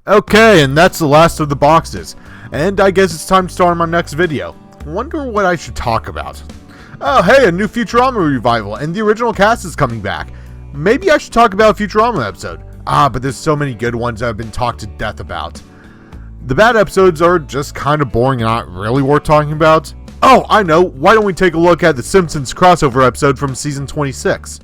Okay, and that's the last of the boxes. And I guess it's time to start on my next video. Wonder what I should talk about. Oh hey, a new Futurama revival, and the original cast is coming back. Maybe I should talk about a Futurama episode. But there's so many good ones that have been talked to death about. The bad episodes are just kind of boring and not really worth talking about. Oh, I know, why don't we take a look at the Simpsons crossover episode from season 26.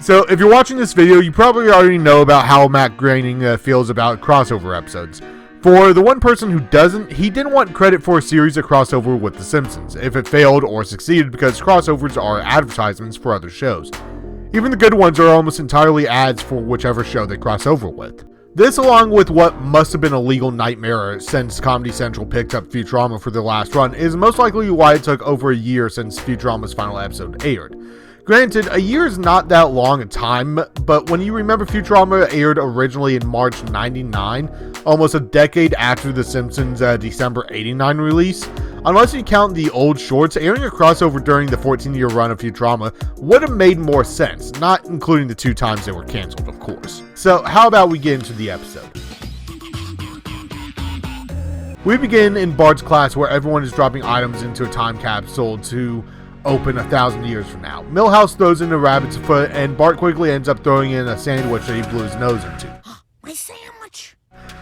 So, if you're watching this video, you probably already know about how Matt Groening feels about crossover episodes. For the one person who doesn't, he didn't want credit for a series of crossover with The Simpsons, if it failed or succeeded, because crossovers are advertisements for other shows. Even the good ones are almost entirely ads for whichever show they cross over with. This, along with what must have been a legal nightmare since Comedy Central picked up Futurama for their last run, is most likely why it took over a year since Futurama's final episode aired. Granted, a year is not that long a time, but when you remember Futurama aired originally in March 99, almost a decade after The Simpsons' December 89 release, unless you count the old shorts, airing a crossover during the 14-year run of Futurama would have made more sense, not including the 2 times they were cancelled, of course. So how about we get into the episode? We begin in Bart's class where everyone is dropping items into a time capsule to open 1,000 years from now. Milhouse throws in a rabbit's foot, and Bart quickly ends up throwing in a sandwich that he blew his nose into. My sandwich!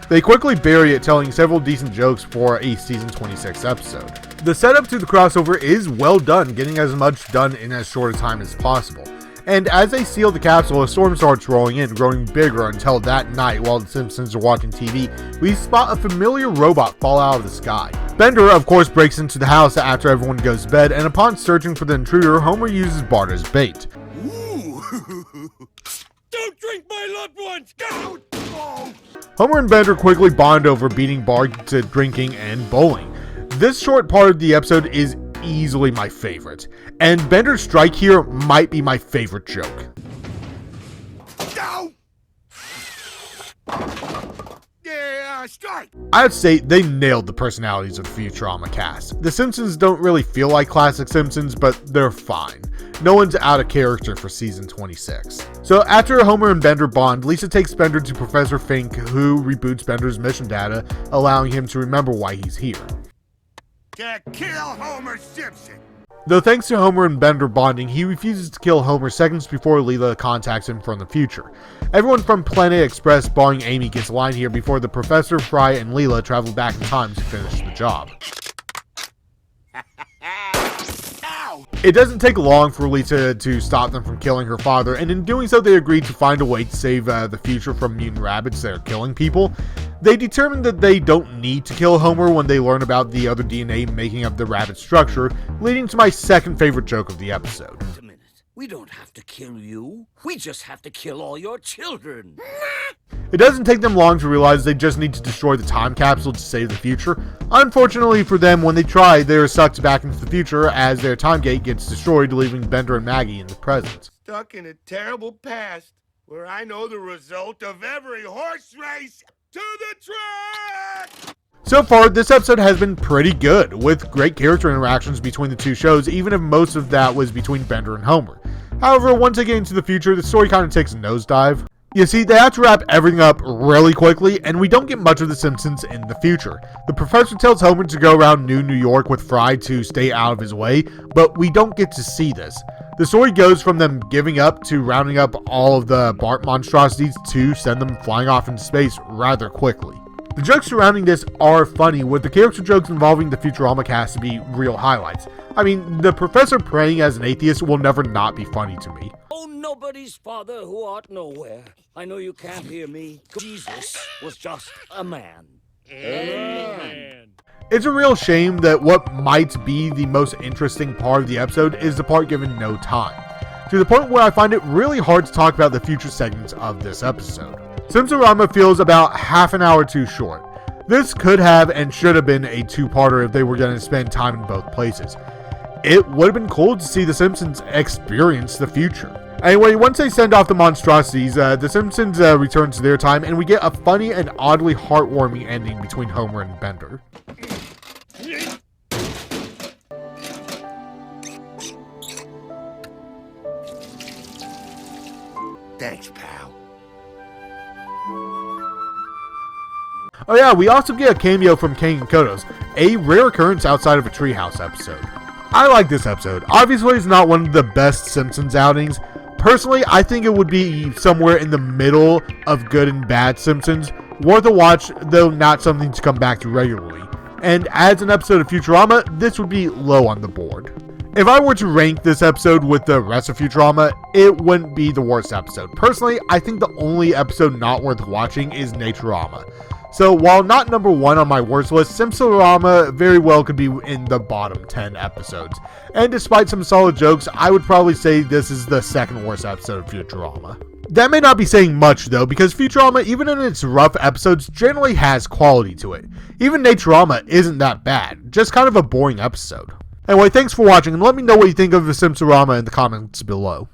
They quickly bury it, telling several decent jokes for a season 26 episode. The setup to the crossover is well done, getting as much done in as short a time as possible. And as they seal the capsule, a storm starts rolling in, growing bigger until that night, while the Simpsons are watching TV, we spot a familiar robot fall out of the sky. Bender, of course, breaks into the house after everyone goes to bed, and upon searching for the intruder, Homer uses Bart as bait. Ooh. Don't drink my loved ones! Go! Oh. Homer and Bender quickly bond over beating Bart to drinking and bowling. This short part of the episode is easily my favorite, and Bender's strike here might be my favorite joke. No! Yeah, strike! I have to say, they nailed the personalities of the Futurama cast. The Simpsons don't really feel like classic Simpsons, but they're fine. No one's out of character for season 26. So after Homer and Bender bond, Lisa takes Bender to Professor Fink, who reboots Bender's mission data, allowing him to remember why he's here. To kill Homer Simpson! Though thanks to Homer and Bender bonding, he refuses to kill Homer seconds before Leela contacts him from the future. Everyone from Planet Express, barring Amy, gets a line here before the Professor, Fry, and Leela travel back in time to finish the job. It doesn't take long for Lisa to stop them from killing her father, and in doing so they agree to find a way to save the future from mutant rabbits that are killing people. They determine that they don't need to kill Homer when they learn about the other DNA making up the rabbit structure, leading to my second favorite joke of the episode. Wait a minute. We don't have to kill you. We just have to kill all your children. It doesn't take them long to realize they just need to destroy the time capsule to save the future. Unfortunately for them, when they try, they are sucked back into the future as their time gate gets destroyed, leaving Bender and Maggie in the present. Stuck in a terrible past where I know the result of every horse race to the track! So far, this episode has been pretty good, with great character interactions between the two shows, even if most of that was between Bender and Homer. However, once they get into the future, the story kind of takes a nosedive. You see, they have to wrap everything up really quickly, and we don't get much of the Simpsons in the future. The professor tells Homer to go around New York with Fry to stay out of his way, but we don't get to see this. The story goes from them giving up to rounding up all of the Bart monstrosities to send them flying off into space rather quickly. The jokes surrounding this are funny, with the character jokes involving the Futurama cast to be real highlights. I mean, the professor praying as an atheist will never not be funny to me. Oh, nobody's father who art nowhere. I know you can't hear me. Jesus was just a man. Amen. It's a real shame that what might be the most interesting part of the episode is the part given no time, to the point where I find it really hard to talk about the future segments of this episode. Simpsorama feels about half an hour too short. This could have and should have been a 2-parter if they were going to spend time in both places. It would have been cool to see the Simpsons experience the future. Anyway, once they send off the monstrosities, the Simpsons return to their time, and we get a funny and oddly heartwarming ending between Homer and Bender. Thanks, pal. Oh yeah, we also get a cameo from Kane and Kodos, a rare occurrence outside of a Treehouse episode. I like this episode. Obviously, it's not one of the best Simpsons outings. Personally, I think it would be somewhere in the middle of good and bad Simpsons. Worth a watch, though not something to come back to regularly. And as an episode of Futurama, this would be low on the board. If I were to rank this episode with the rest of Futurama, it wouldn't be the worst episode. Personally, I think the only episode not worth watching is Naturama. So while not number 1 on my worst list, Simpsorama very well could be in the bottom 10 episodes. And despite some solid jokes, I would probably say this is the second worst episode of Futurama. That may not be saying much though, because Futurama, even in its rough episodes, generally has quality to it. Even Naturama isn't that bad, just kind of a boring episode. Anyway, thanks for watching, and let me know what you think of the Simpsorama in the comments below.